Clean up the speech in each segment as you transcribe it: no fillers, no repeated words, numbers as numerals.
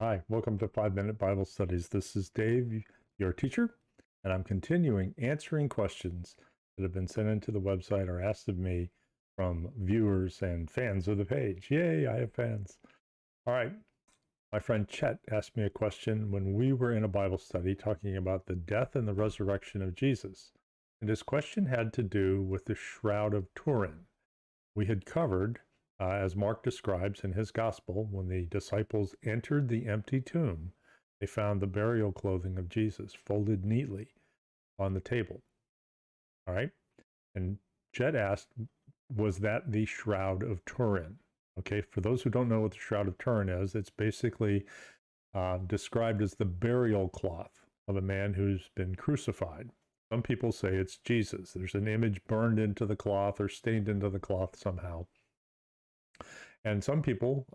Hi, welcome to 5 Minute Bible Studies. This is Dave, your teacher, and I'm continuing answering questions that have been sent into the website or asked of me from viewers and fans of the page. Yay, I have fans. All right, my friend Chet asked me a question when we were in a Bible study talking about the death and the resurrection of Jesus. And his question had to do with the Shroud of Turin. We had covered, as Mark describes in his gospel, when the disciples entered the empty tomb, they found the burial clothing of Jesus folded neatly on the table. All right. And Chet asked, was that the Shroud of Turin? Okay. For those who don't know what the Shroud of Turin is, it's basically described as the burial cloth of a man who's been crucified. Some people say it's Jesus. There's an image burned into the cloth or stained into the cloth somehow. And some people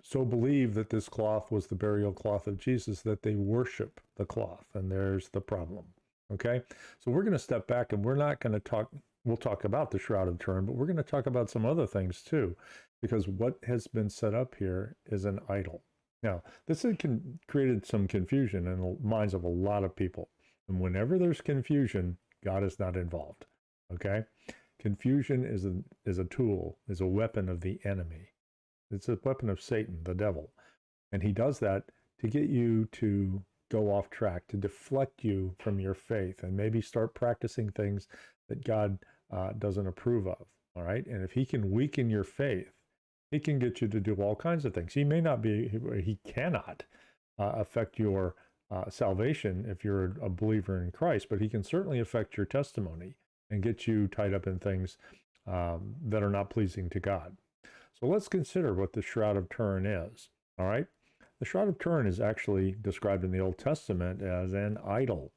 so believe that this cloth was the burial cloth of Jesus that they worship the cloth. And there's the problem. Okay. So we're going to step back and we're not going to talk. We'll talk about the Shroud of Turin, but we're going to talk about some other things too, because what has been set up here is an idol. Now, this has created some confusion in the minds of a lot of people. And whenever there's confusion, God is not involved. Okay. Confusion is a tool, is a weapon of the enemy. It's a weapon of Satan, the devil. And he does that to get you to go off track, to deflect you from your faith and maybe start practicing things that God doesn't approve of. All right. And if he can weaken your faith, he can get you to do all kinds of things. He may not be, he cannot affect your salvation if you're a believer in Christ, but he can certainly affect your testimony and get you tied up in things that are not pleasing to God. So let's consider what the Shroud of Turin is. All right. The Shroud of Turin is actually described in the Old Testament as an idol.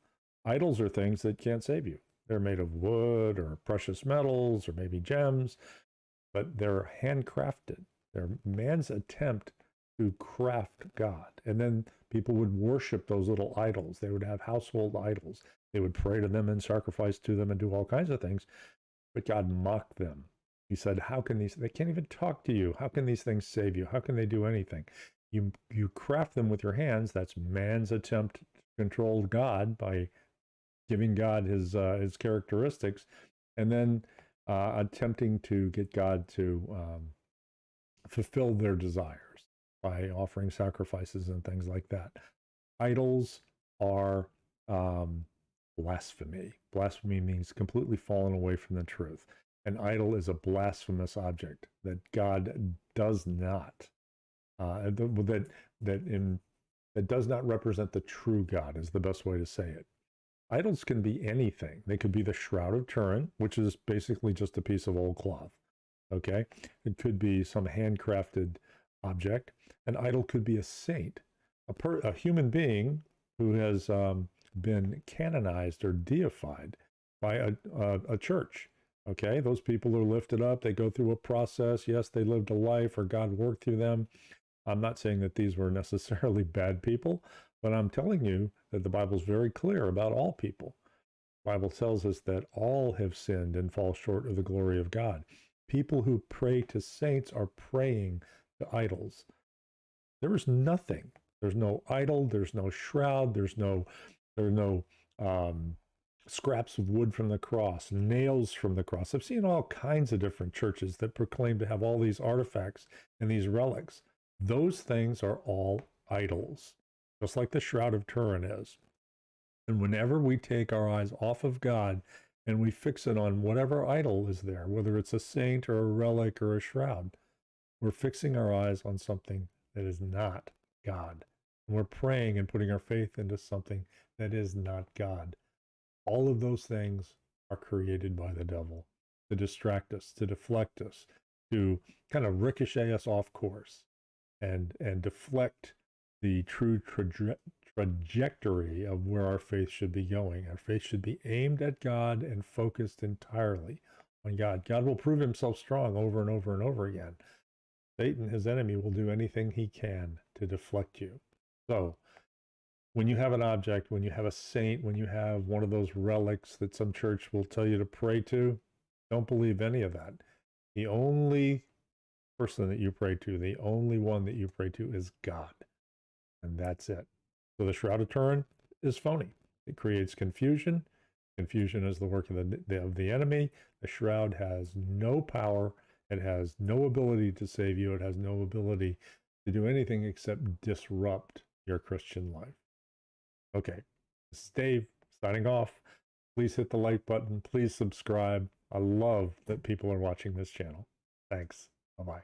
Idols are things that can't save you. They're made of wood or precious metals or maybe gems, but they're handcrafted. They're man's attempt to craft God. And then people would worship those little idols. They would have household idols. They would pray to them and sacrifice to them and do all kinds of things. But God mocked them. He said, how can these, they can't even talk to you. How can these things save you? How can they do anything? You craft them with your hands. That's man's attempt to control God by giving God his characteristics, and then attempting to get God to fulfill their desires by offering sacrifices and things like that. Idols are blasphemy. Blasphemy means completely fallen away from the truth. An idol is a blasphemous object that God does not that does not represent the true God is the best way to say it. Idols can be anything. They could be the Shroud of Turin, which is basically just a piece of old cloth. Okay, it could be some handcrafted object. An idol could be a saint, a human being who has been canonized or deified by a church. Okay, those people are lifted up. They go through a process. Yes, they lived a life or God worked through them. I'm not saying that these were necessarily bad people, but I'm telling you that the Bible's very clear about all people. The Bible tells us that all have sinned and fall short of the glory of God. People who pray to saints are praying to idols. There is nothing. There's no idol. There's no shroud. There's no scraps of wood from the cross, nails from the cross. I've seen all kinds of different churches that proclaim to have all these artifacts and these relics. Those things are all idols, just like the Shroud of Turin is. And whenever we take our eyes off of God and we fix it on whatever idol is there, whether it's a saint or a relic or a shroud, we're fixing our eyes on something that is not God. And we're praying and putting our faith into something that is not God. All of those things are created by the devil to distract us, to deflect us, to kind of ricochet us off course and deflect the true trajectory of where our faith should be going. Our faith should be aimed at God and focused entirely on God. God will prove himself strong over and over and over again. Satan, his enemy, will do anything he can to deflect you. So, when you have an object, when you have a saint, when you have one of those relics that some church will tell you to pray to, don't believe any of that. The only person that you pray to, the only one that you pray to is God. And that's it. So the Shroud of Turin is phony. It creates confusion. Confusion is the work of the enemy. The Shroud has no power. It has no ability to save you. It has no ability to do anything except disrupt your Christian life. Okay, this is Dave signing off. Please hit the like button. Please subscribe. I love that people are watching this channel. Thanks. Bye-bye.